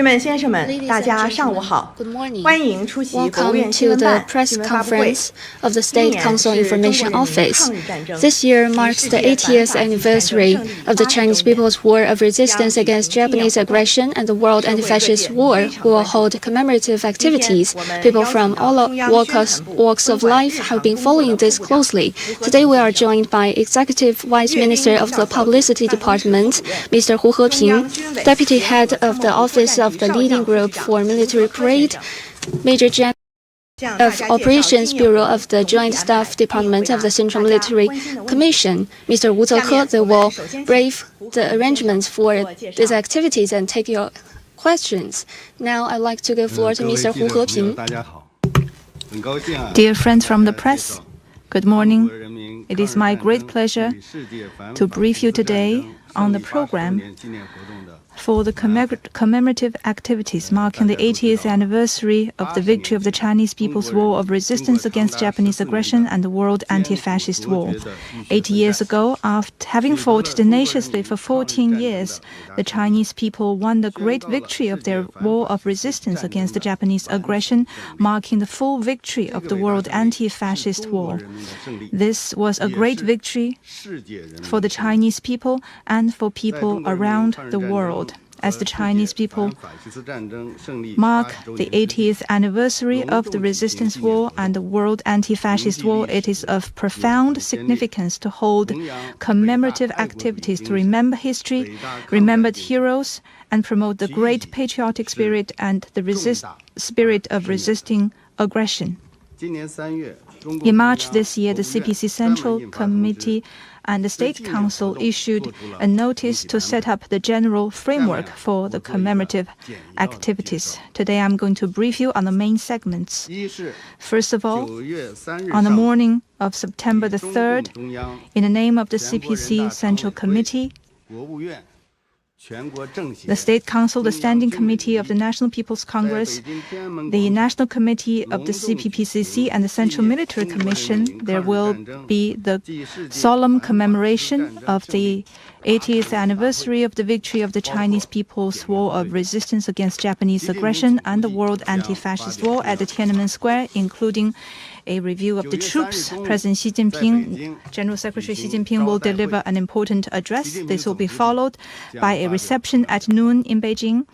士们、先生们，大家上午好！欢迎出席国务院新闻办新闻发布会。of the State Council Information Office. This year marks the 80th anniversary of the Chinese People's War of Resistance against Japanese aggression and the World Anti-Fascist War, who will hold commemorative activities. People from all walks of life have been following this closely. Today we are joined by Executive Vice Minister of the Publicity Department, Mr. Hu Heping, Deputy Head of the Office of the Leading Group for Military Parade, Major General of Operations Bureau of the Joint Staff Department of the Central Military Commission, Mr. Wu Zeke. They will brief the arrangements for these activities and take your questions. Now I'd like to give floor to Mr. Hu Heping. Dear friends from the press, good morning. It is my great pleasure to brief you today on the program for the commemorative activities marking the 80th anniversary of the victory of the Chinese People's War of Resistance against Japanese aggression and the World Anti-Fascist War. 80 years ago, after having fought tenaciously for 14 years, the Chinese people won the great victory of their war of resistance against the Japanese aggression, marking the full victory of the World Anti-Fascist War. This was a great victory for the Chinese people and for people around the world. As the Chinese people mark the 80th anniversary of the Resistance War and the World Anti-Fascist War, it is of profound significance to hold commemorative activities to remember history, remembered heroes, and promote the great patriotic spirit and the spirit of resisting aggression. In March this year, the CPC Central Committee and the State Council issued a notice to set up the general framework for the commemorative activities. Today I'm going to brief you on the main segments. First of all, on the morning of September the 3rd, in the name of the CPC Central Committee, the State Council, the Standing Committee of the National People's Congress, the National Committee of the CPPCC, and the Central Military Commission, there will be the solemn commemoration of the 80th anniversary of the victory of the Chinese People's War of Resistance against Japanese aggression and the World Anti-Fascist War at the Tiananmen Square, including a review of the troops. President Xi Jinping, General Secretary Xi Jinping will deliver an important address. This will be followed by a reception at noon in Beijing,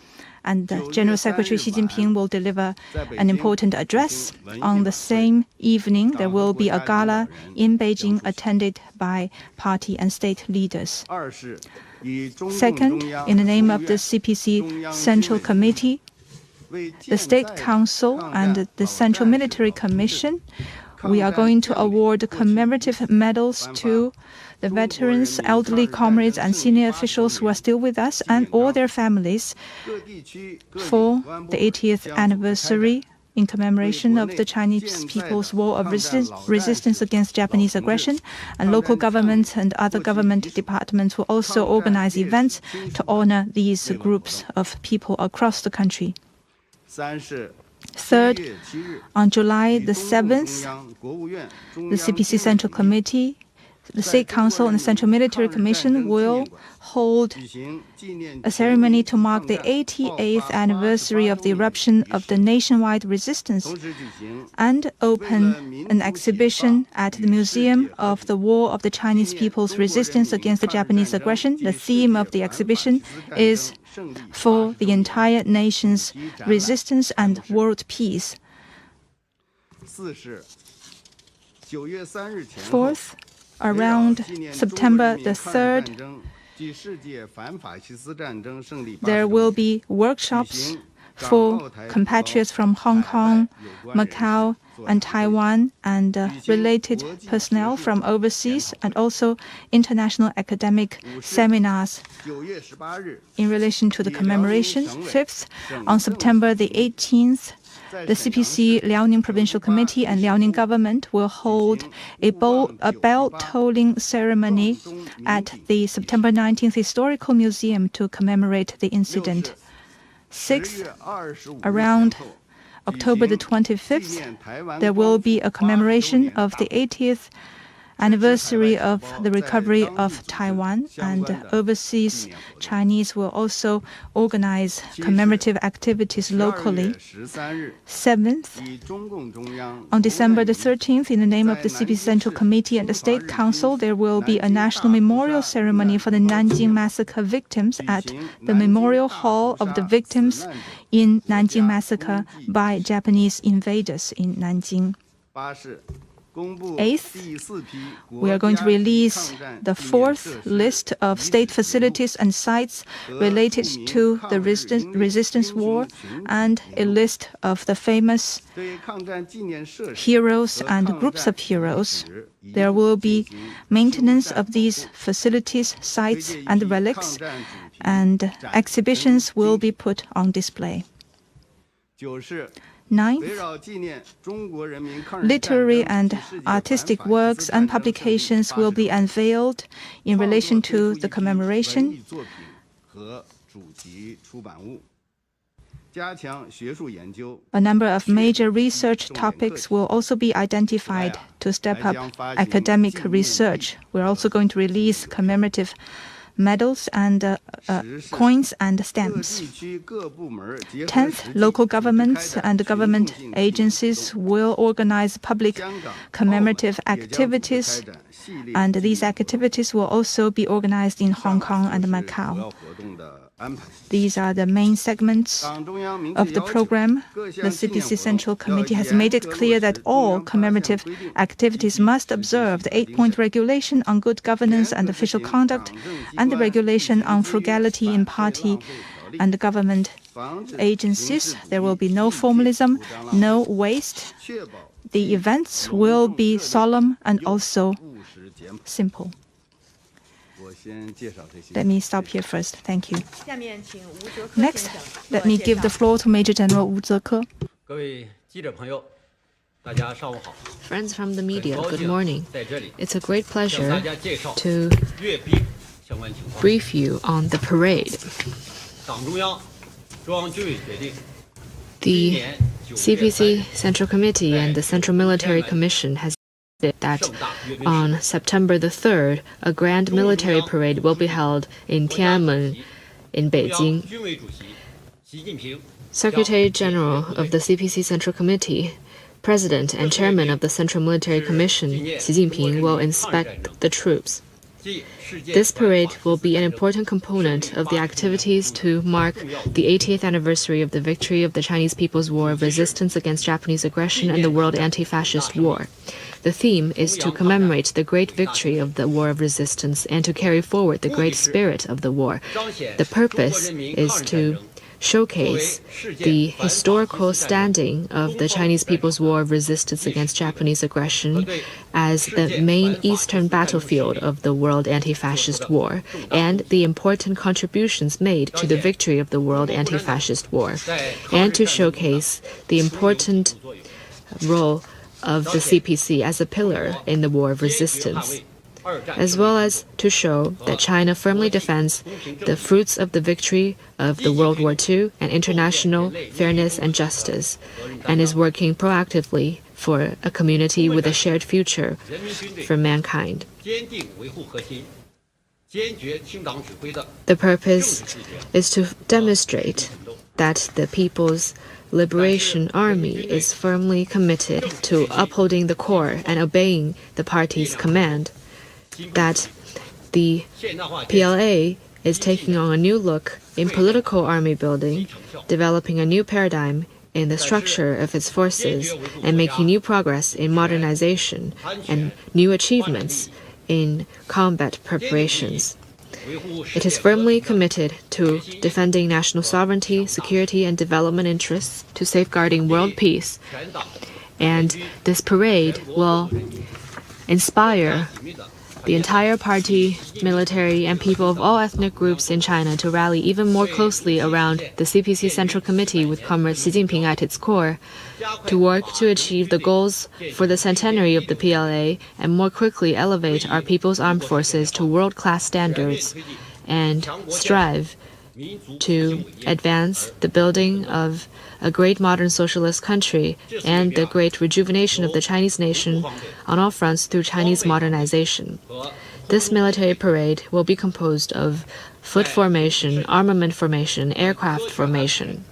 and General Secretary Xi Jinping will deliver an important address. On the same evening, there will be a gala in Beijing attended by party and state leaders. Second, in the name of the CPC Central Committee, the State Council and the Central Military Commission, we are going to award commemorative medals to the veterans, elderly comrades, and senior officials who are still with us and all their families for the 80th anniversary in commemoration of the Chinese People's War of Resistance against Japanese aggression. And local governments and other government departments will also organize events to honor these groups of people across the country. Third, on July the 7th, the CPC Central Committee, the State Council, and the Central Military Commission will hold a ceremony to mark the 88th anniversary of the eruption of the nationwide resistance and open an exhibition at the Museum of the War of the Chinese People's Resistance against the Japanese aggression. The theme of the exhibition is for the entire nation's resistance and world peace. Fourth, around September the 3rd, there will be workshops for compatriots from Hong Kong, Macau, and Taiwan, and related personnel from overseas, and also international academic seminars in relation to the commemoration. Fifth, on September the 18th, the CPC Liaoning Provincial Committee and Liaoning Government will hold a bell-tolling ceremony at the September 19th Historical Museum to commemorate the incident. Sixth, around October the 25th, there will be a commemoration of the 80th anniversary of the recovery of Taiwan, and overseas Chinese will also organize commemorative activities locally. 7th, on December the 13th, in the name of the CPC Central Committee and the State Council, there will be a national memorial ceremony for the Nanjing Massacre victims at the Memorial Hall of the Victims in Nanjing Massacre by Japanese invaders in Nanjing. 8th, we are going to release the 4th list of state facilities and sites related to the resistance war and a list of the famous heroes and groups of heroes. There will be maintenance of these facilities, sites, and relics, and exhibitions will be put on display. 9th, literary and artistic works and publications will be unveiled in relation to the commemoration. A number of major research topics will also be identified to step up academic research. We're also going to release commemorative medals and coins and stamps. 10th, local governments and government agencies will organize public commemorative activities, and these activities will also be organized in Hong Kong and Macau. These are the main segments of the program. The CPC Central Committee has made it clear that all commemorative activities must observe the 8-point regulation on good governance and official conduct and the regulation on frugality in party and government agencies. There will be no formalism, no waste. The events will be solemn and also simple. Let me stop here first. Thank you. Next, let me give the floor to Major General Wu Zeke. Friends from the media, good morning. It's a great pleasure to brief you on the parade. The CPC Central Committee and the Central Military Commission has that on September the 3rd, a grand military parade will be held in Tiananmen in Beijing. Secretary General of the CPC Central Committee, President and Chairman of the Central Military Commission, Xi Jinping, will inspect the troops. This parade will be an important component of the activities to mark the 80th anniversary of the victory of the Chinese People's War of Resistance against Japanese aggression and the World Anti-Fascist War. The theme is to commemorate the great victory of the War of Resistance and to carry forward the great spirit of the war. The purpose is to showcase the historical standing of the Chinese People's War of Resistance against Japanese aggression as the main eastern battlefield of the World Anti-Fascist War and the important contributions made to the victory of the World Anti-Fascist War, and to showcase the important role of the CPC as a pillar in the war of resistance, as well as to show that China firmly defends the fruits of the victory of the World War II and international fairness and justice, and is working proactively for a community with a shared future for mankind. The purpose is to demonstrate that the People's Liberation Army is firmly committed to upholding the core and obeying the party's command, that the PLA is taking on a new look in political army building, developing a new paradigm in the structure of its forces, and making new progress in modernization and new achievements in combat preparations. It is firmly committed to defending national sovereignty, security, and development interests, to safeguarding world peace. And this parade will inspire the entire party, military, and people of all ethnic groups in China to rally even more closely around the CPC Central Committee with Comrade Xi Jinping at its core, to work to achieve the goals for the centenary of the PLA and more quickly elevate our people's armed forces to world-class standards, and strive to advance the building of a great modern socialist country and the great rejuvenation of the Chinese nation on all fronts through Chinese modernization. This military parade will be composed of foot formation, armament formation, aircraft formation.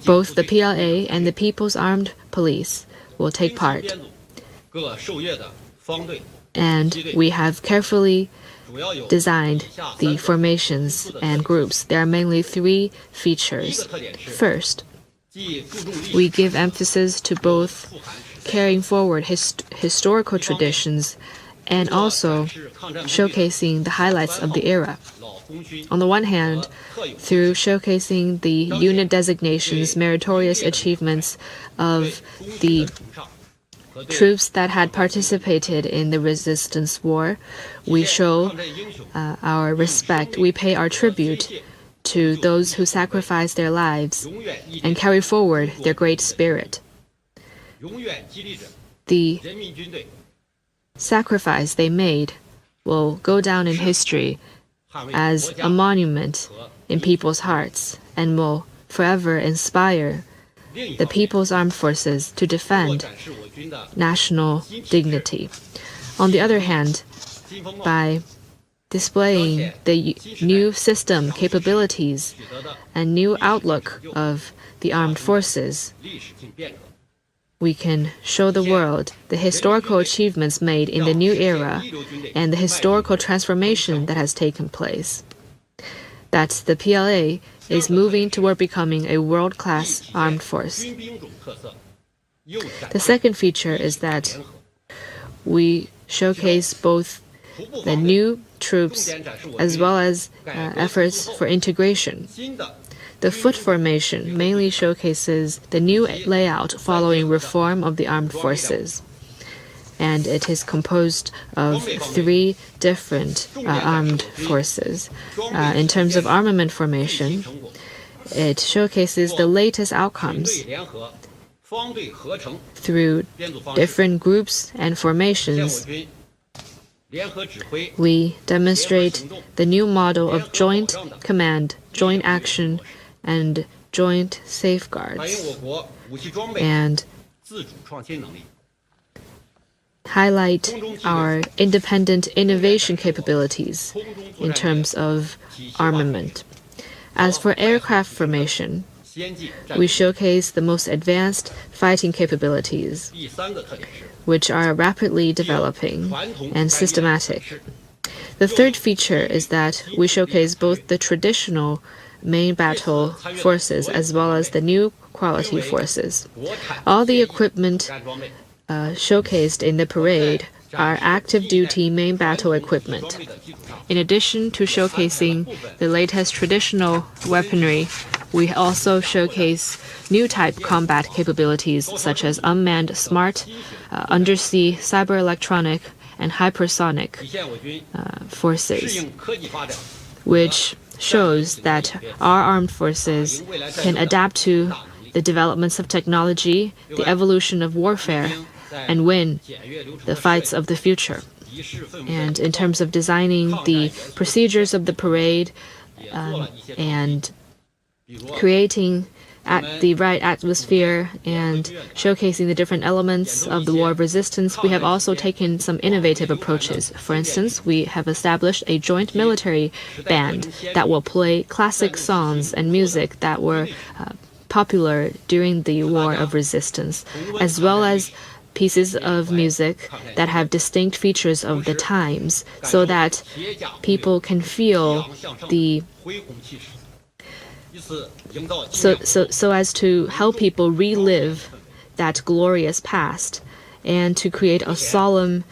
Both the PLA and the People's Armed Police will take part. And we have carefully designed the formations and groups. There are mainly three features. First, we give emphasis to both carrying forward historical traditions and also showcasing the highlights of the era. On the one hand, through showcasing the unit designations, meritorious achievements of the troops that had participated in the resistance war, we show our respect. We pay our tribute to those who sacrificed their lives and carry forward their great spirit. The sacrifice they made will go down in history as a monument in people's hearts and will forever inspire the People's Armed Forces to defend national dignity. On the other hand, by displaying the new system capabilities and new outlook of the armed forces, we can show the world the historical achievements made in the new era and the historical transformation that has taken place. That the PLA is moving toward becoming a world-class armed force. The second feature is that we showcase both the new troops as well as efforts for integration. The foot formation mainly showcases the new layout following reform of the armed forces, and it is composed of three different armed forces. In terms of armament formation, it showcases the latest outcomes through different groups and formations. We demonstrate the new model of joint command, joint action, and joint safeguards, and highlight our independent innovation capabilities in terms of armament. As for aircraft formation, we showcase the most advanced fighting capabilities, which are rapidly developing and systematic. The third feature is that we showcase both the traditional main battle forces as well as the new quality forces. All the equipment showcased in the parade are active duty main battle equipment. In addition to showcasing the latest traditional weaponry, we also showcase new type combat capabilities such as unmanned smart, undersea, cyber electronic, and hypersonic forces, which shows that our armed forces can adapt to the developments of technology, the evolution of warfare, and win the fights of the future. And in terms of designing the procedures of the parade and creating the right atmosphere and showcasing the different elements of the war of resistance, we have also taken some innovative approaches. For instance, we have established a joint military band that will play classic songs and music that were popular during the war of resistance, as well as pieces of music that have distinct features of the times, so that people can feel the so as to help people relive that glorious past and to create a solemn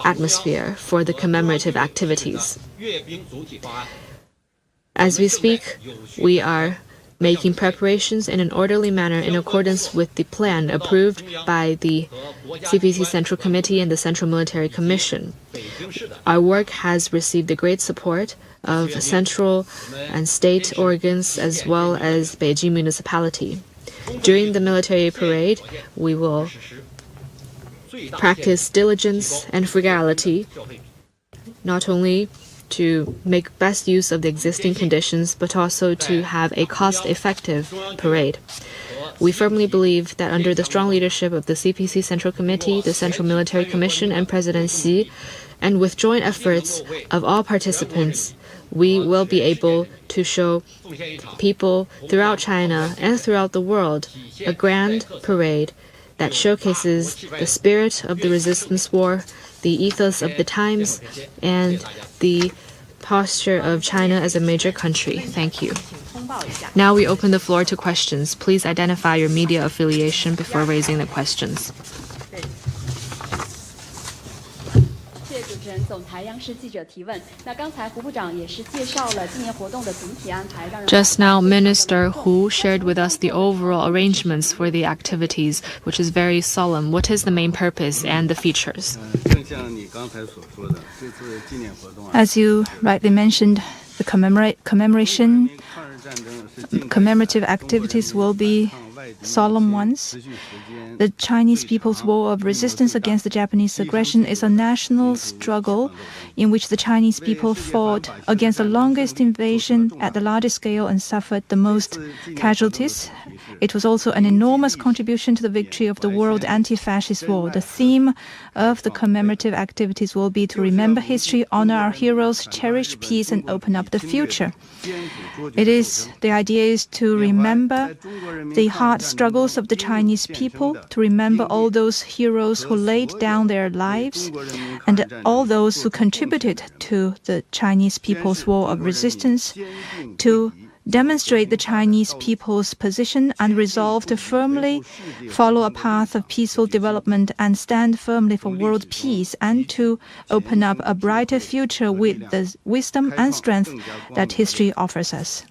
atmosphere for the commemorative activities. As we speak, we are making preparations in an orderly manner in accordance with the plan approved by the CPC Central Committee and the Central Military Commission. Our work has received the great support of central and state organs as well as Beijing municipality. During the military parade, we will practice diligence and frugality, not only to make best use of the existing conditions, but also to have a cost-effective parade. We firmly believe that under the strong leadership of the CPC Central Committee, the Central Military Commission, and President Xi, and with joint efforts of all participants, we will be able to show people throughout China and throughout the world a grand parade that showcases the spirit of the resistance war, the ethos of the times, and the posture of China as a major country. Thank you. Now we open the floor to questions. Please identify your media affiliation before raising the questions. Just now, Minister Hu shared with us the overall arrangements for the activities, which is very solemn. What is the main purpose and the features? As you rightly mentioned, the commemoration, commemorative activities will be solemn ones. The Chinese People's War of Resistance against the Japanese aggression is a national struggle in which the Chinese people fought against the longest invasion at the largest scale and suffered the most casualties. It was also an enormous contribution to the victory of the World Anti-Fascist War. The theme of the commemorative activities will be to remember history, honor our heroes, cherish peace, and open up the future. The idea is to remember the hard struggles of the Chinese people, to remember all those heroes who laid down their lives, and all those who contributed to the Chinese People's War of Resistance, to demonstrate the Chinese people's position and resolve to firmly follow a path of peaceful development and stand firmly for world peace, and to open up a brighter future with the wisdom and strength that history offers us.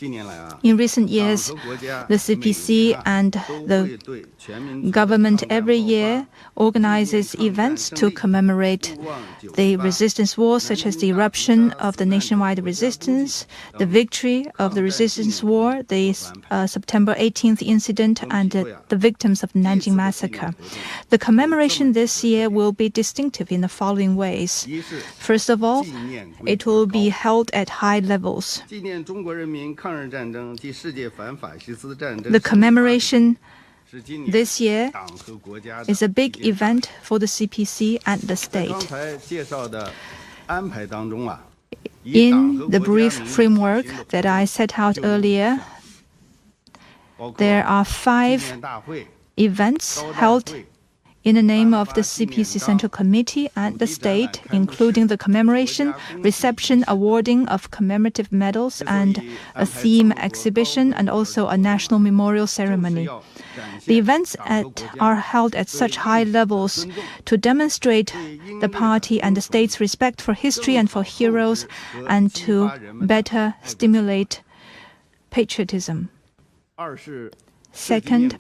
In recent years, the CPC and the government every year organizes events to commemorate the resistance war, such as the eruption of the nationwide resistance, the victory of the resistance war, the September 18th incident, and the victims of the Nanjing massacre. The commemoration this year will be distinctive in the following ways. First of all, it will be held at high levels. The commemoration this year is a big event for the CPC and the state. In the brief framework that I set out earlier, there are 5 events held in the name of the CPC Central Committee and the state, including the commemoration, reception, awarding of commemorative medals, and a theme exhibition, and also a national memorial ceremony. The events are held at such high levels to demonstrate the party and the state's respect for history and for heroes, and to better stimulate patriotism. Second,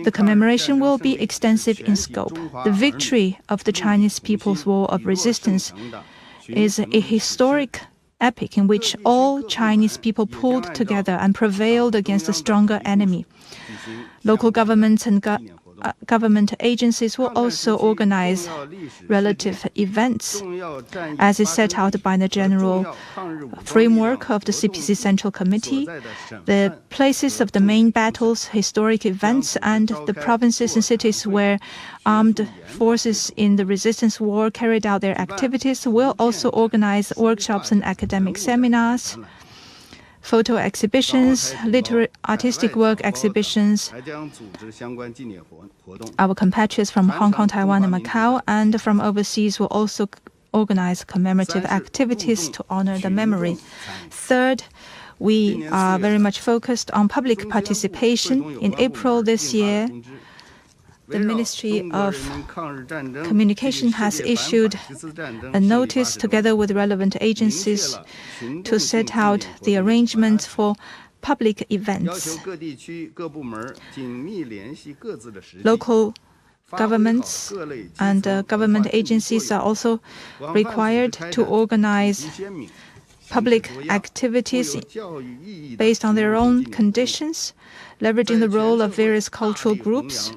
the commemoration will be extensive in scope. The victory of the Chinese People's War of Resistance is a historic epic in which all Chinese people pulled together and prevailed against a stronger enemy. Local governments and government agencies will also organize relative events, as is set out by the general framework of the CPC Central Committee. The places of the main battles, historic events, and the provinces and cities where armed forces in the resistance war carried out their activities will also organize workshops and academic seminars, photo exhibitions, artistic work exhibitions. Our compatriots from Hong Kong, Taiwan, and Macau, and from overseas will also organize commemorative activities to honor the memory. Third, we are very much focused on public participation. In April this year, the Ministry of Communication has issued a notice together with relevant agencies to set out the arrangements for public events. Local governments and government agencies are also required to organize public activities based on their own conditions, leveraging the role of various cultural groups.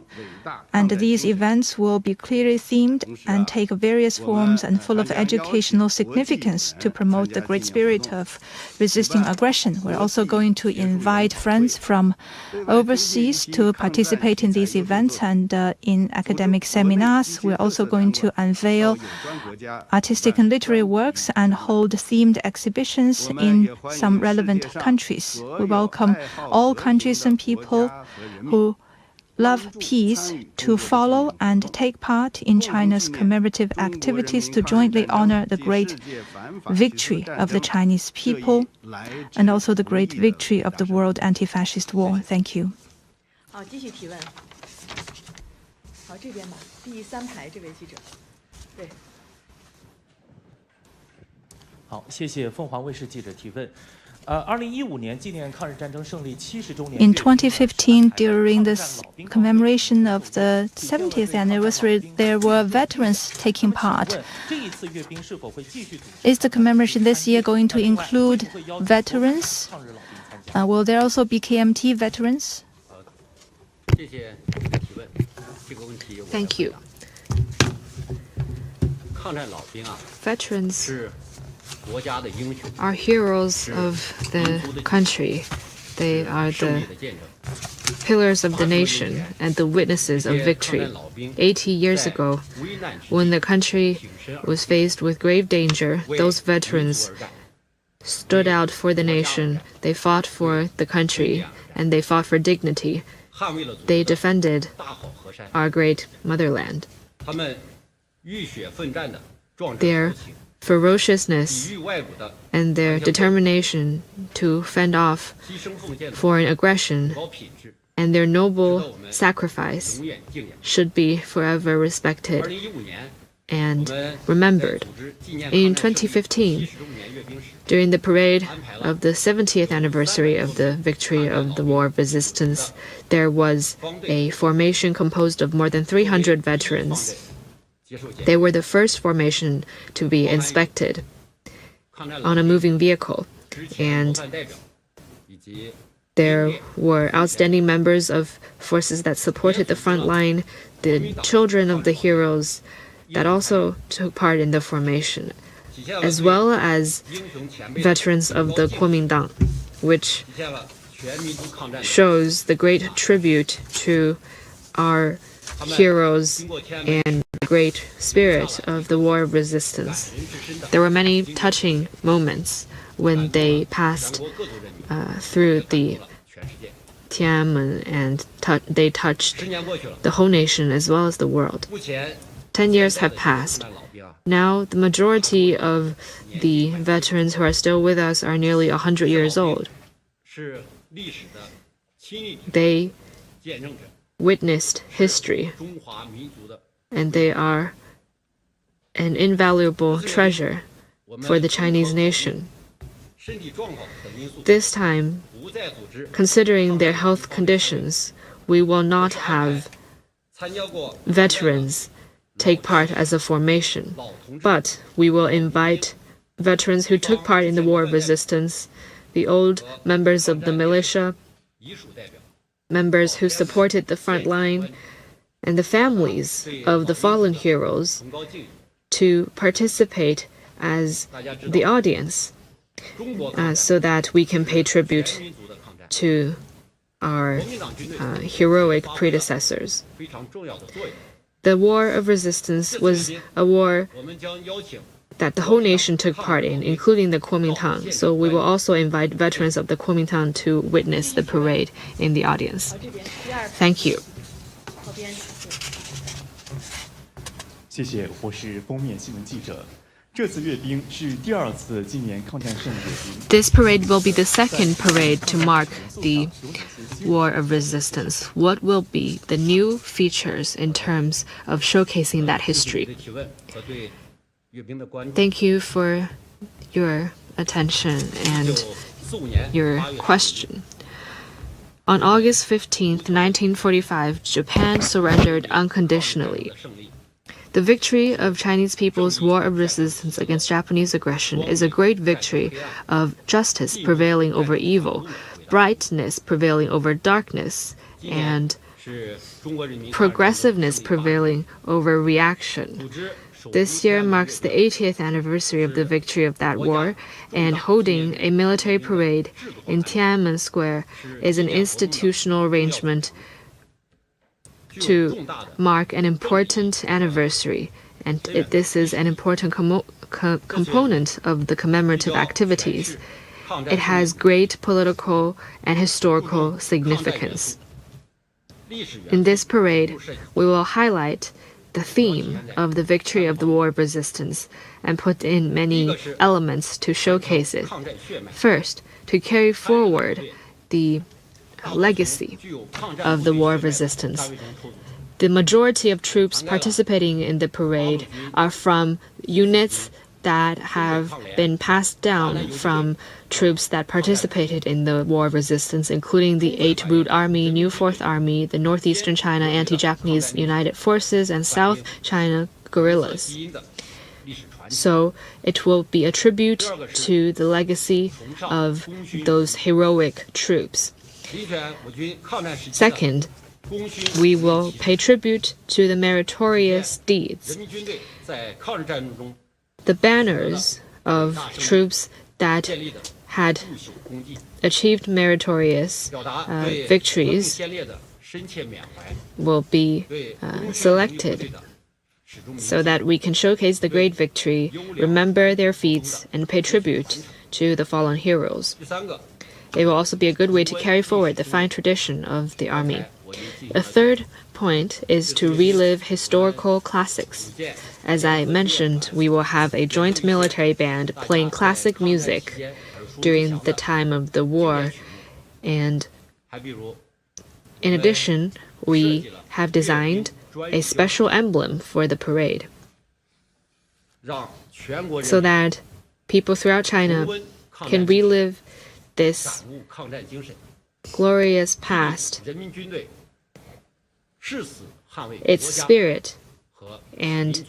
And these events will be clearly themed and take various forms and full of educational significance to promote the great spirit of resisting aggression. We're also going to invite friends from overseas to participate in these events, and in academic seminars, we're also going to unveil artistic and literary works and hold themed exhibitions in some relevant countries. We welcome all countries and people who love peace to follow and take part in China's commemorative activities to jointly honor the great victory of the Chinese people and also the great victory of the World Anti-Fascist War. Thank you. 好，继续提问。好，这边吧，第3排这位记者。对。好，谢谢凤凰卫视记者提问。2015年纪念抗日战争胜利70周年。In 2015, during the commemoration of the 70th anniversary, there were veterans taking part. Is the commemoration this year going to include veterans? Will there also be KMT veterans? Thank you. Veterans are heroes of the country. They are the pillars of the nation and the witnesses of victory. 80 years ago, when the country was faced with grave danger, those veterans stood out for the nation. They fought for the country, and they fought for dignity. They defended our great motherland. Their ferociousness and their determination to fend off foreign aggression and their noble sacrifice should be forever respected and remembered. In 2015, during the parade of the 70th anniversary of the victory of the War of Resistance, there was a formation composed of more than 300 veterans. They were the first formation to be inspected on a moving vehicle, and there were outstanding members of forces that supported the front line, the children of the heroes that also took part in the formation, as well as veterans of the Kuomintang, which shows the great tribute to our heroes and the great spirit of the War of Resistance. There were many touching moments when they passed through the Tiananmen and they touched the whole nation as well as the world. 10 years have passed. Now, the majority of the veterans who are still with us are nearly 100 years old. They witnessed history, and they are an invaluable treasure for the Chinese nation. This time, considering their health conditions, we will not have veterans take part as a formation, but we will invite veterans who took part in the War of Resistance, the old members of the militia, members who supported the front line, and the families of the fallen heroes to participate as the audience so that we can pay tribute to our heroic predecessors. The War of Resistance was a war that the whole nation took part in, including the Kuomintang. So we will also invite veterans of the Kuomintang to witness the parade in the audience. Thank you. 谢谢，我是封面新闻记者。这次阅兵是第2次纪念抗战胜利阅兵。This parade will be the second parade to mark the War of Resistance. What will be the new features in terms of showcasing that history? Thank you for your attention and your question. On August 15th, 1945, Japan surrendered unconditionally. The victory of Chinese people's war of resistance against Japanese aggression is a great victory of justice prevailing over evil, brightness prevailing over darkness, and progressiveness prevailing over reaction. This year marks the 80th anniversary of the victory of that war, and holding a military parade in Tiananmen Square is an institutional arrangement to mark an important anniversary, and this is an important component of the commemorative activities. It has great political and historical significance. In this parade, we will highlight the theme of the victory of the war of resistance and put in many elements to showcase it. First, to carry forward the legacy of the war of resistance. The majority of troops participating in the parade are from units that have been passed down from troops that participated in the war of resistance, including the 8th Route Army, New 4th Army, the Northeastern China Anti-Japanese United Forces, and South China guerrillas. So it will be a tribute to the legacy of those heroic troops. Second, we will pay tribute to the meritorious deeds. The banners of troops that had achieved meritorious victories will be selected so that we can showcase the great victory, remember their feats, and pay tribute to the fallen heroes. It will also be a good way to carry forward the fine tradition of the army. A third point is to relive historical classics. As I mentioned, we will have a joint military band playing classic music during the time of the war, and in addition, we have designed a special emblem for the parade so that people throughout China can relive this glorious past, its spirit, and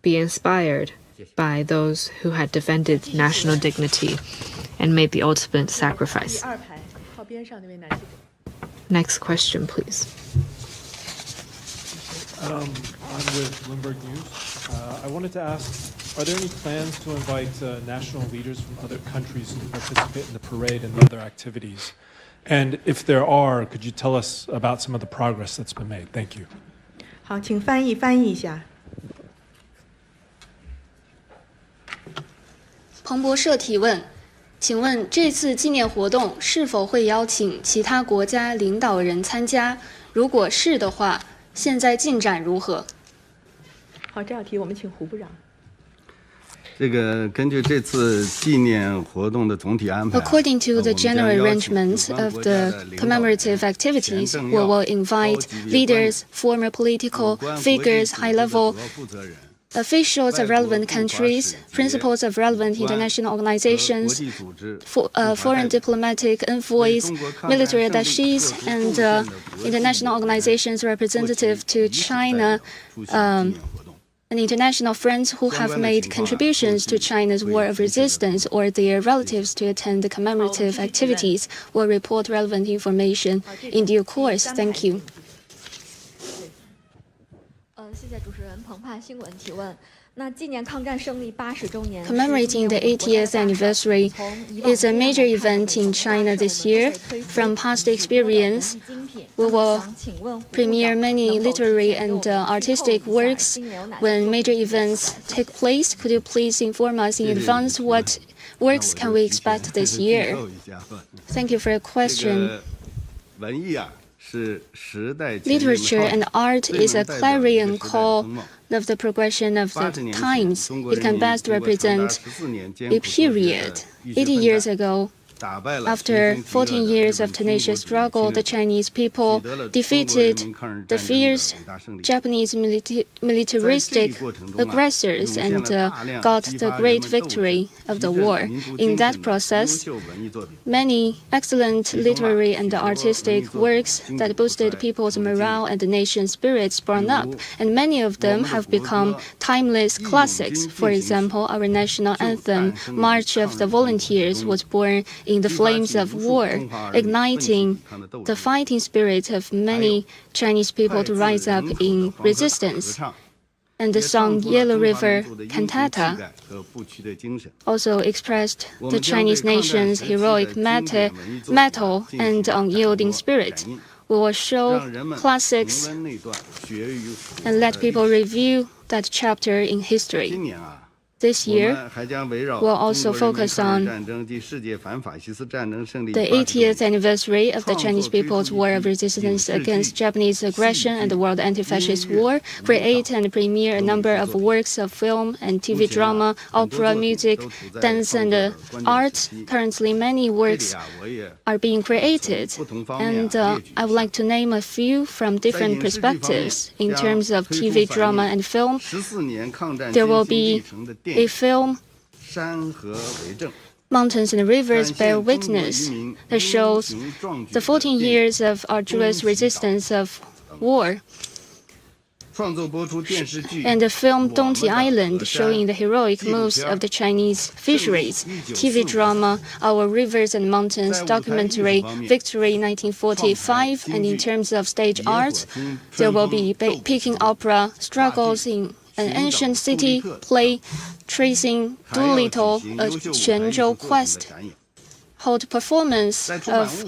be inspired by those who had defended national dignity and made the ultimate sacrifice. Next question, please. I'm with Bloomberg News. I wanted to ask, are there any plans to invite national leaders from other countries to participate in the parade and other activities? And if there are, could you tell us about some of the progress that's been made? Thank you. 好，请翻译一下。彭博社提问：请问这次纪念活动是否会邀请其他国家领导人参加？如果是的话，现在进展如何？好，这道题我们请胡部长。这个根据这次纪念活动的总体安排 According to the general arrangements of the commemorative activities, we will invite leaders, former political figures, high-level officials of relevant countries, principals of relevant international organizations, foreign diplomatic envoys, military attachés, and international organizations representative to China, and international friends who have made contributions to China's war of resistance or their relatives to attend the commemorative activities will report relevant information in due course. Thank you. 谢谢主持人澎湃新闻提问。那纪念抗战胜利80周年 Commemorating the 80th anniversary is a major event in China this year. From past experience, we will premiere many literary and artistic works when major events take place. Could you please inform us in advance what works can we expect this year? Thank you for your question. Literature and art is a clarion call of the progression of the times. It can best represent a period. 80 years ago, After 14 years of tenacious struggle, the Chinese people defeated the fierce Japanese militaristic aggressors and got the great victory of the war. In that process, many excellent literary and artistic works that boosted people's morale and the nation's spirit sprung up, and many of them have become timeless classics. For example, our national anthem, March of the Volunteers, was born in the flames of war, igniting the fighting spirit of many Chinese people to rise up in resistance. And the song Yellow River Cantata also expressed the Chinese nation's heroic mettle and unyielding spirit. We will show classics and let people review that chapter in history. This year, we'll also focus on the 80th anniversary of the Chinese People's War of Resistance against Japanese aggression and the World Anti-Fascist War, create and premiere a number of works of film and TV drama, opera, music, dance, and art. Currently, many works are being created, and I would like to name a few from different perspectives. In terms of TV drama and film, there will be a film, Mountains and Rivers Bear Witness, that shows the 14 years of arduous resistance of war. And the film Dongji Island, showing the heroic moves of the Chinese fisheries. TV drama Our Rivers and Mountains documentary Victory 1945. And in terms of stage art, there will be Peking opera Struggles in an Ancient City play tracing Doolittle, a Quanzhou quest. Hold performance of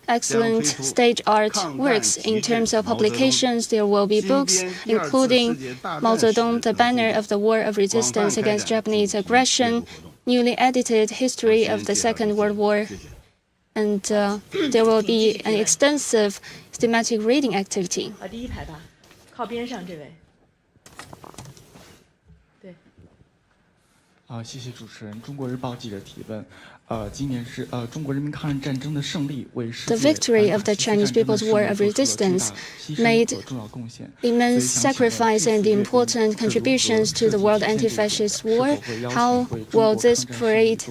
excellent stage art works. In terms of publications, there will be books, including Mao Zedong, The Banner of the War of Resistance Against Japanese Aggression, newly edited History of the Second World War, and there will be an extensive thematic reading activity. 谢谢主持人。中国日报记者提问，今年是中国人民抗日战争的胜利为世界 The victory of the Chinese People's War of Resistance made immense sacrifice and important contributions to the World Anti-Fascist War. How will this parade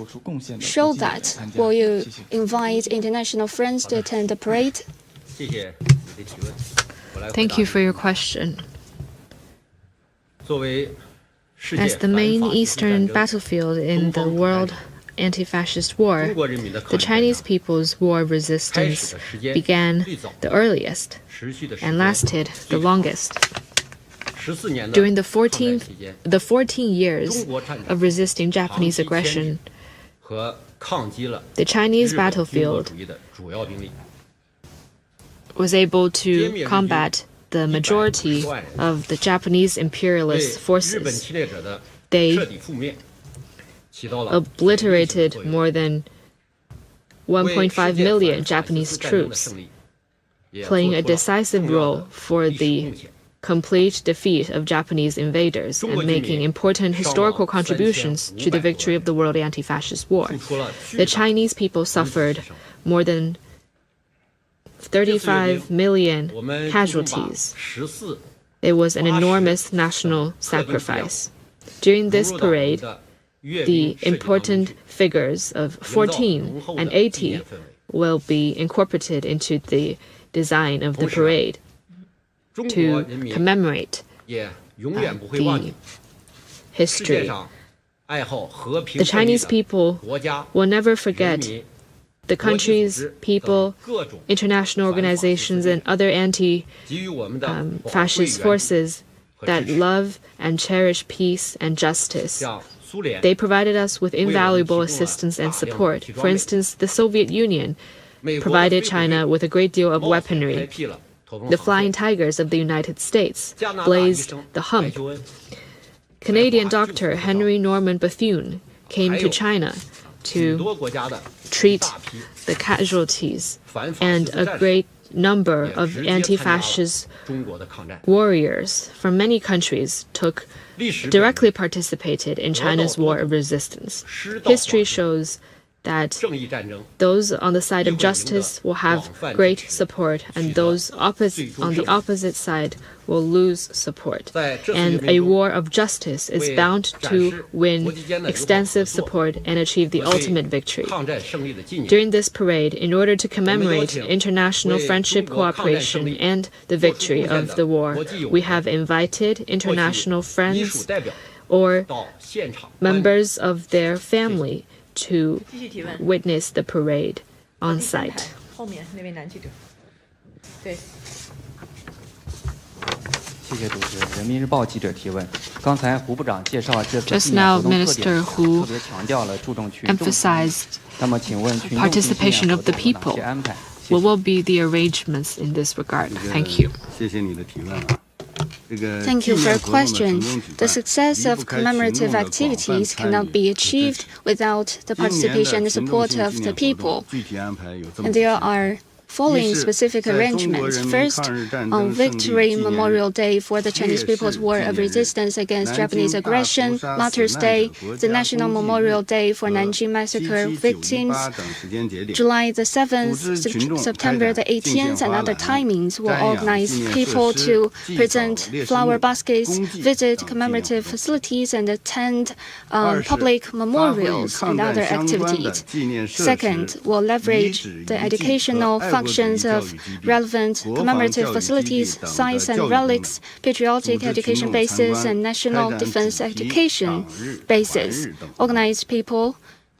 show that? Will you invite international friends to attend the parade? Thank you for your question. As the main eastern battlefield in the World Anti-Fascist War, the Chinese People's War of Resistance began the earliest and lasted the longest. During the 14 years of resisting Japanese aggression, the Chinese battlefield was able to combat the majority of the Japanese imperialist forces. They obliterated more than 1.5 million Japanese troops, playing a decisive role for the complete defeat of Japanese invaders and making important historical contributions to the victory of the World Anti-Fascist War. The Chinese people suffered more than 35 million casualties. It was an enormous national sacrifice. During this parade, the important figures of 14 and 80 will be incorporated into the design of the parade to commemorate the history. The Chinese people will never forget the countries, people, international organizations, and other anti-fascist forces that love and cherish peace and justice. They provided us with invaluable assistance and support. For instance, the Soviet Union provided China with a great deal of weaponry. The Flying Tigers of the United States blazed the hump. Canadian doctor Henry Norman Bethune came to China to treat the casualties, and a great number of anti-fascist warriors from many countries directly participated in China's war of resistance. History shows that those on the side of justice will have great support, and those on the opposite side will lose support. And a war of justice is bound to win extensive support and achieve the ultimate victory. During this parade, in order to commemorate international friendship, cooperation, and the victory of the war, we have invited international friends or members of their family to witness the parade on site. Just now, Minister Hu emphasized participation of the people. What will be the arrangements in this regard? Thank you. Thank you for your question. The success of commemorative activities cannot be achieved without the participation and support of the people. And there are following specific arrangements. First, on Victory Memorial Day for the Chinese People's War of Resistance against Japanese aggression, Martyrs' Day, the National Memorial Day for Nanjing Massacre victims, July the 7th, September the 18th, and other timings will organize people to present flower baskets, visit commemorative facilities, and attend public memorials and other activities. Second, will leverage the educational functions of relevant commemorative facilities, sites and relics, patriotic education bases, and national defense education bases. Organize people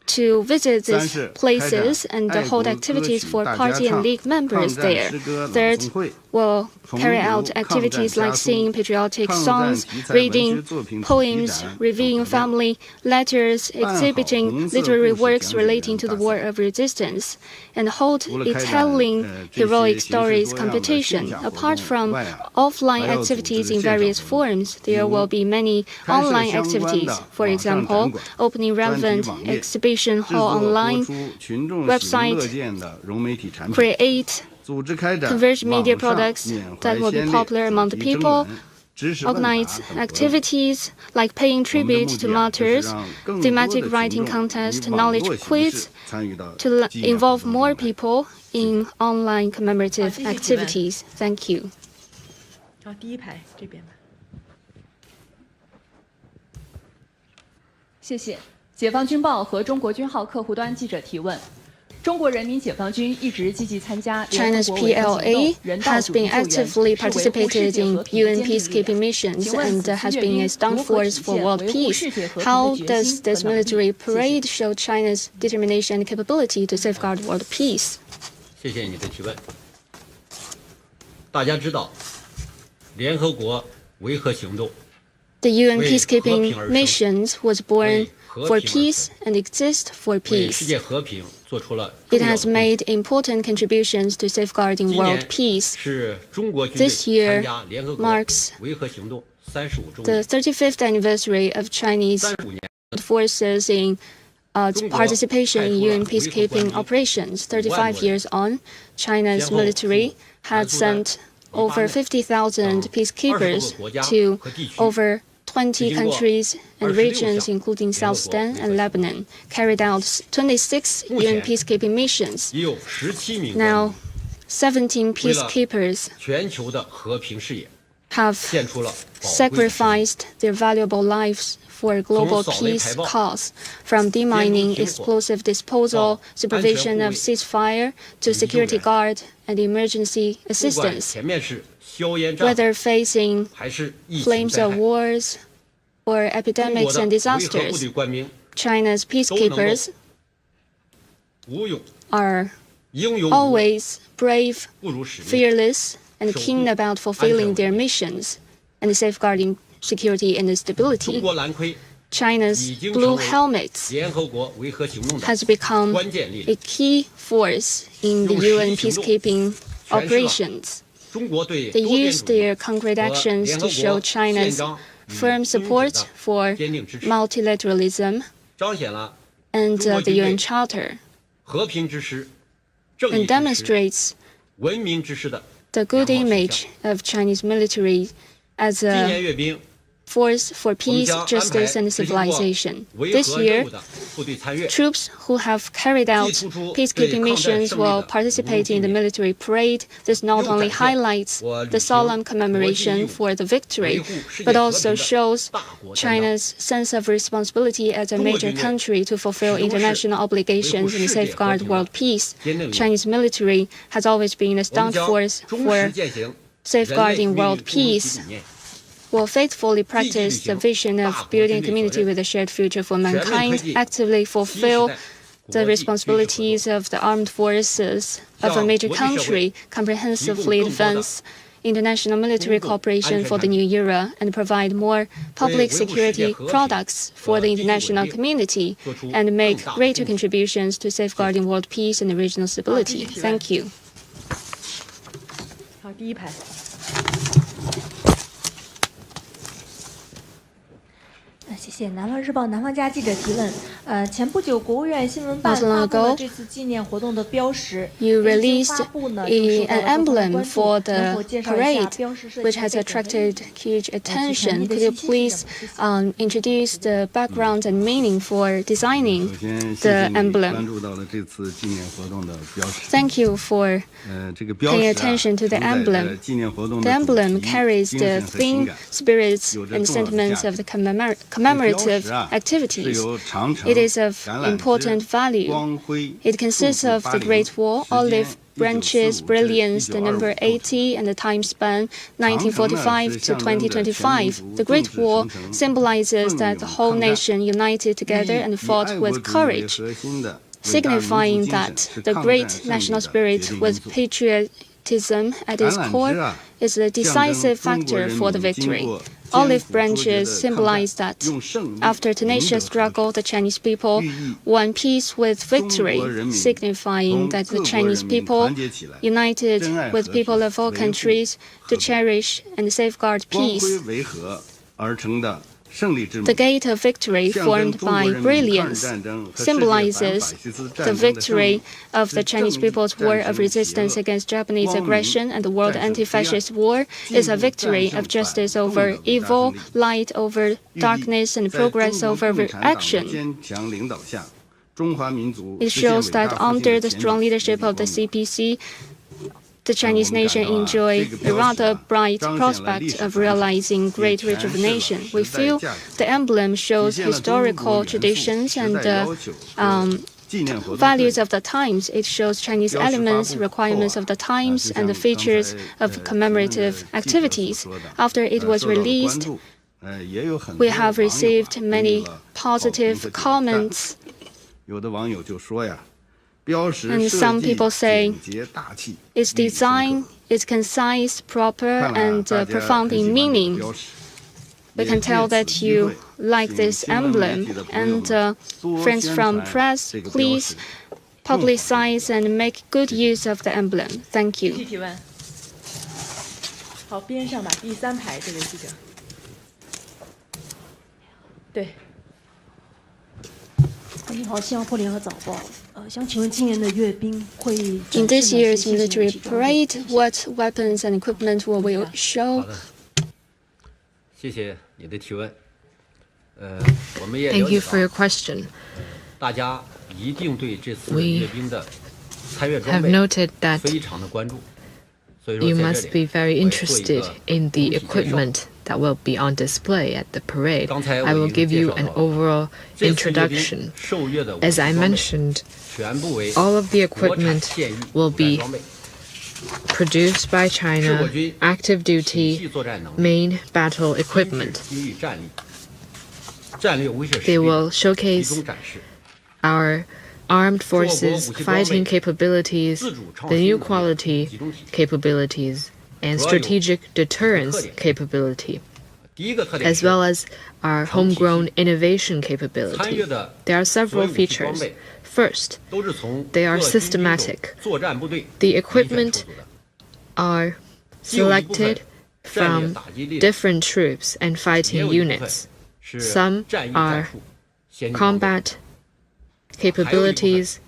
to visit these places and hold activities for party and league members there. Third, will carry out activities like singing patriotic songs, reading poems, reviewing family letters, exhibiting literary works relating to the War of Resistance, and hold a telling heroic stories competition. Apart from offline activities in various forms, there will be many online activities. For example, opening relevant exhibition hall online, website, create converge media products that will be popular among the people, organize activities like paying tribute to martyrs, thematic writing contest, knowledge quiz, to involve more people in online commemorative activities. Thank you. 第一排这边吧。谢谢。解放军报和中国军号客户端记者提问。 China's PLA has been actively participated in UN peacekeeping missions and has been a staunch force for world peace. How does this military parade show China's determination and capability to safeguard world peace? 谢谢你的提问。大家知道，联合国维和行动 The UN peacekeeping missions was born for peace and exist for peace. It has made important contributions to safeguarding world peace. This year marks the 35th anniversary of Chinese forces in participation in UN peacekeeping operations. 35 years on, China's military had sent over 50,000 peacekeepers to over 20 countries and regions, including South Sudan and Lebanon, carried out 26 UN peacekeeping missions. Now, 17 peacekeepers have sacrificed their valuable lives for global peace cause, from demining, explosive disposal, supervision of ceasefire, to security guard and emergency assistance. Whether facing flames of wars or epidemics and disasters, China's peacekeepers are always brave, fearless, and keen about fulfilling their missions and safeguarding security and stability. China's blue helmets has become a key force in the UN peacekeeping operations. They use their concrete actions to show China's firm support for multilateralism and the UN Charter, and demonstrates the good image of Chinese military as a force for peace, justice, and civilization. This year, troops who have carried out peacekeeping missions will participate in the military parade. This not only highlights the solemn commemoration for the victory, but also shows China's sense of responsibility as a major country to fulfill international obligations and safeguard world peace. Chinese military has always been a staunch force for safeguarding world peace, will faithfully practice the vision of building a community with a shared future for mankind, actively fulfill the responsibilities of the armed forces of a major country, comprehensively advance international military cooperation for the new era, and provide more public security products for the international community, and make greater contributions to safeguarding world peace and regional stability. Thank you. 好，第一排。谢谢南方日报南方家记者提问。前不久，国务院新闻办发布了这次纪念活动的标识。You released an emblem for the parade, which has attracted huge attention. Could you please introduce the background and meaning for designing the emblem? Thank you for paying attention to the emblem. The emblem carries the theme, spirits, and sentiments of the commemorative activities. It is of important value. It consists of the Great Wall, olive branches, brilliance, the number 80, and the time span 1945 to 2025. The Great Wall symbolizes that the whole nation united together and fought with courage, signifying that the great national spirit with patriotism at its core is a decisive factor for the victory. Olive branches symbolize that after tenacious struggle, the Chinese people won peace with victory, signifying that the Chinese people united with people of all countries to cherish and safeguard peace. The gate of victory, formed by brilliance, symbolizes the victory of the Chinese people's war of resistance against Japanese aggression, and the World Anti-Fascist War is a victory of justice over evil, light over darkness, and progress over action. It shows that under the strong leadership of the CPC, the Chinese nation enjoy a rather bright prospect of realizing great rejuvenation. We feel the emblem shows historical traditions and values of the times. It shows Chinese elements, requirements of the times, and the features of commemorative activities. After it was released, we have received many positive comments. And some people say its design is concise, proper, and profound in meaning. We can tell that you like this emblem. And friends from press, please publicize and make good use of the emblem. Thank you. 提问。好，边上吧，第三排这位记者。对。你好，新加坡联合早报。想请问今年的阅兵会 In this year's military parade, what weapons and equipment will we show? 谢谢你的提问。Thank you for your question. 大家一定对这次阅兵的参阅装 have 备 noted that 非常的关注。 You must be very interested in the equipment that will be on display at the parade. I will give you an overall introduction. As I mentioned, all of the equipment will be produced by China, active duty, main battle equipment. They will showcase our armed forces fighting capabilities, the new quality capabilities, and strategic deterrence capability, as well as our homegrown innovation capability. There are several features. First, they are systematic. The equipment are selected from different troops and fighting units. Some are combat capabilities,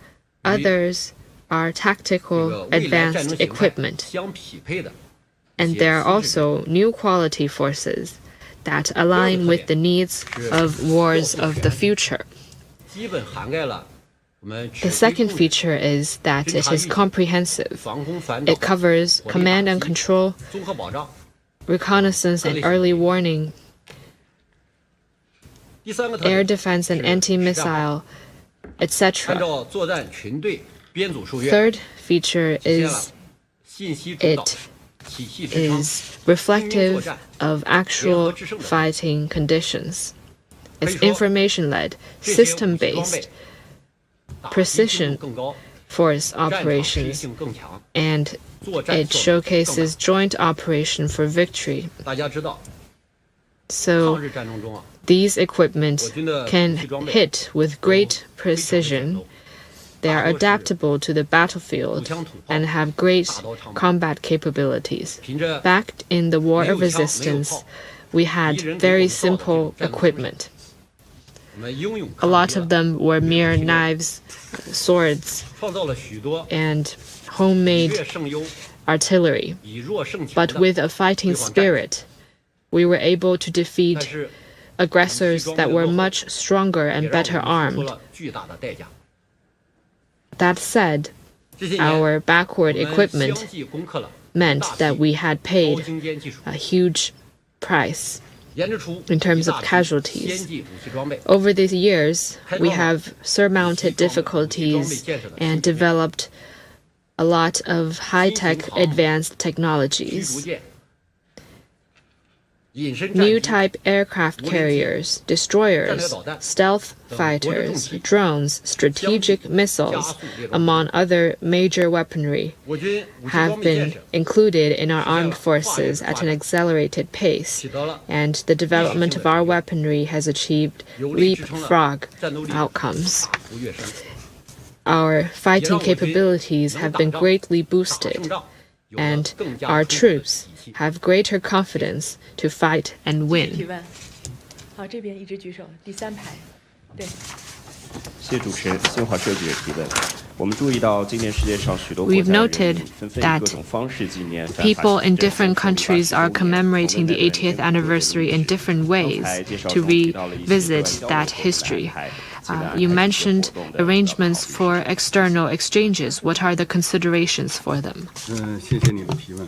others are tactical advanced equipment. And there are also new quality forces that align with the needs of wars of the future. The second feature is that it is comprehensive. It covers command and control, reconnaissance and early warning, air defense and anti-missile, etc. Third feature is it is reflective of actual fighting conditions. It's information-led, system-based, precision force operations, and it showcases joint operation for victory. So these equipment can hit with great precision. They are adaptable to the battlefield and have great combat capabilities. Back in the War of Resistance, we had very simple equipment. A lot of them were mere knives, swords, and homemade artillery. But with a fighting spirit, we were able to defeat aggressors that were much stronger and better armed. That said, our backward equipment meant that we had paid a huge price in terms of casualties. Over these years, we have surmounted difficulties and developed a lot of high-tech advanced technologies. New type aircraft carriers, destroyers, stealth fighters, drones, strategic missiles, among other major weaponry, have been included in our armed forces at an accelerated pace, and the development of our weaponry has achieved leapfrog outcomes. Our fighting capabilities have been greatly boosted, and our troops have greater confidence to fight and win. 好，这边一直举手，第三排，对。谢谢主持人，新华社记者提问。我们注意到今年世界上许多国家 We've 人 noted 民纷纷以 that 各种方式纪念 people in different countries are commemorating the 80th anniversary in different ways to revisit that history. You mentioned arrangements for external exchanges. What are the considerations for them? 谢谢你的提问。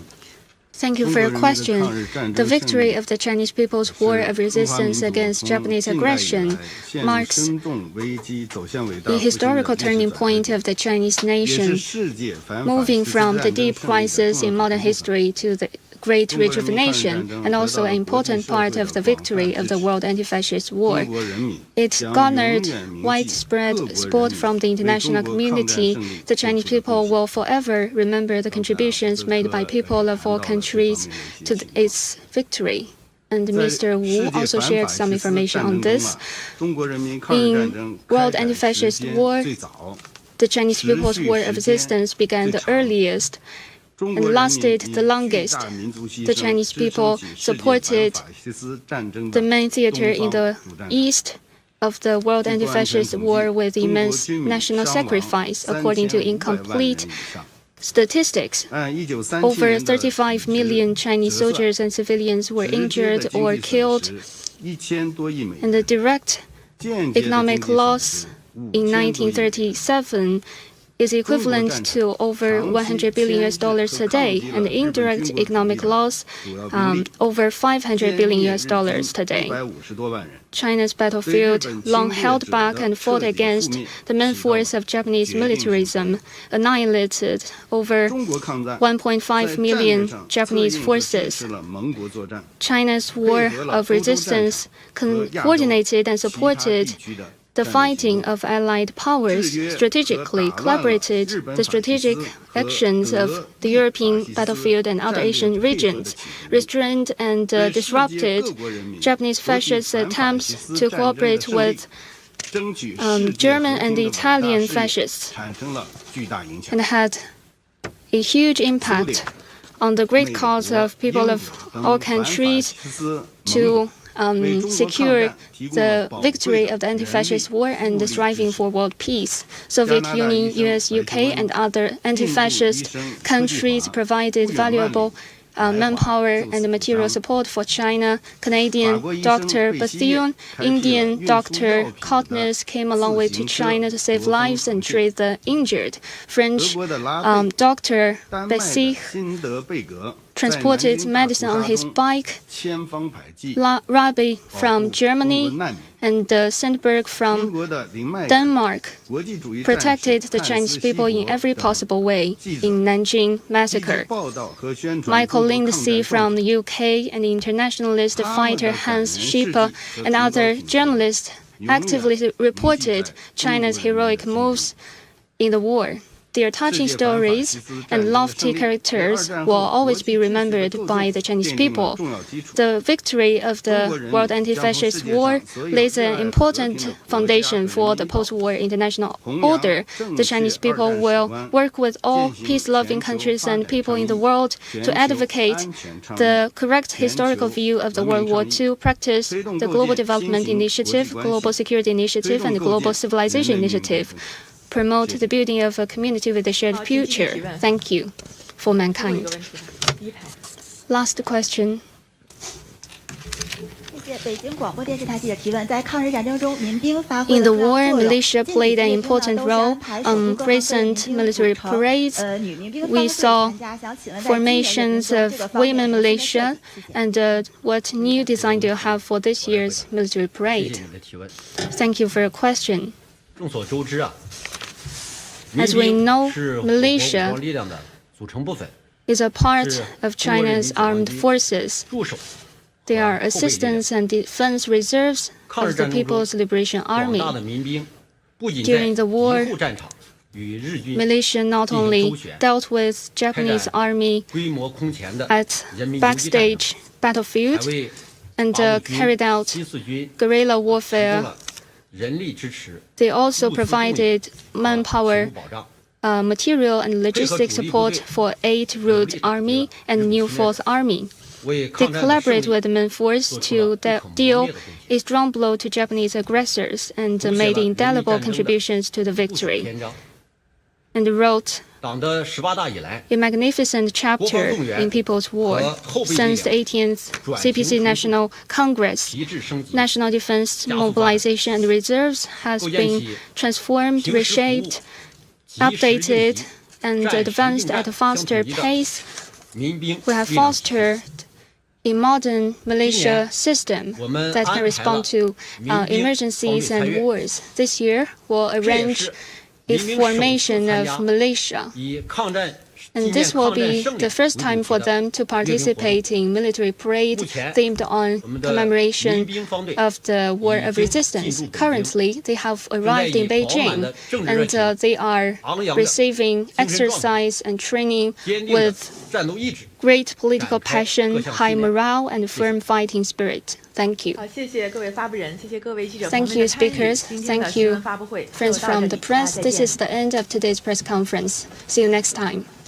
Thank you for your question. The victory of the Chinese People's War of Resistance against Japanese aggression marks the historical turning point of the Chinese nation, moving from the deep crisis in modern history to the great rejuvenation, and also an important part of the victory of the World Anti-Fascist War. It garnered widespread support from the international community. The Chinese people will forever remember the contributions made by people of all countries to its victory. And Mr. Wu also shared some information on this. In World Anti-Fascist War, the Chinese People's War of Resistance began the earliest and lasted the longest. The Chinese people supported the main theater in the east of the World Anti-Fascist War with immense national sacrifice. According to incomplete statistics, over 35 million Chinese soldiers and civilians were injured or killed, and the direct economic loss in 1937 is equivalent to over $100 billion today, and the indirect economic loss over $500 billion today. China's battlefield long held back and fought against the main force of Japanese militarism, annihilated over 1.5 million Japanese forces. China's war of resistance coordinated and supported the fighting of allied powers, strategically collaborated the strategic actions of the European battlefield and other Asian regions, restrained and disrupted Japanese fascist attempts to cooperate with German and Italian fascists, and had a huge impact on the great cause of people of all countries to secure the victory of the anti-fascist war and the striving for world peace. Soviet Union, US, UK, and other anti-fascist countries provided valuable manpower and material support for China. Canadian Dr. Bethune, Indian Dr. Cotners came a long way to China to save lives and treat the injured. French Dr. Bessy transported medicine on his bike. Rabi from Germany and Sandberg from Denmark protected the Chinese people in every possible way in Nanjing massacre. Michael Lindsay from the UK and the internationalist fighter Hans Schipper and other journalists actively reported China's heroic moves in the war. Their touching stories and lofty characters will always be remembered by the Chinese people. The victory of the World Anti-Fascist War lays an important foundation for the post-war international order. The Chinese people will work with all peace-loving countries and people in the world to advocate the correct historical view of the World War II, practice the Global Development Initiative, Global Security Initiative, and the Global Civilization Initiative. Promote the building of a community with a shared future. Thank you for mankind. Last question. In the war, militia played an important role. On recent military parades, we saw formations of women militia. And what new design do you have for this year's military parade? Thank you for your question. As we know, militia is a part of China's armed forces. They are assistance and defense reserves of the People's Liberation Army. During the war, militia not only dealt with Japanese army at backstage battlefield and carried out guerrilla warfare. They also provided manpower, material and logistic support for 8th Route Army and New 4th Army. They collaborate with the main force to deal a strong blow to Japanese aggressors and made indelible contributions to the victory. And wrote a magnificent chapter in People's War. Since the 18th CPC National Congress, national defense mobilization and reserves has been transformed, reshaped, updated, and advanced at a faster pace. We have fostered a modern militia system that can respond to emergencies and wars. This year, we'll arrange a formation of militia. And this will be the first time for them to participate in military parade themed on commemoration of the War of Resistance. Currently, they have arrived in Beijing, and they are receiving exercise and training with great political passion, high morale, and firm fighting spirit. Thank you. Thank you, speakers. Thank you, friends from the press. This is the end of today's press conference. See you next time.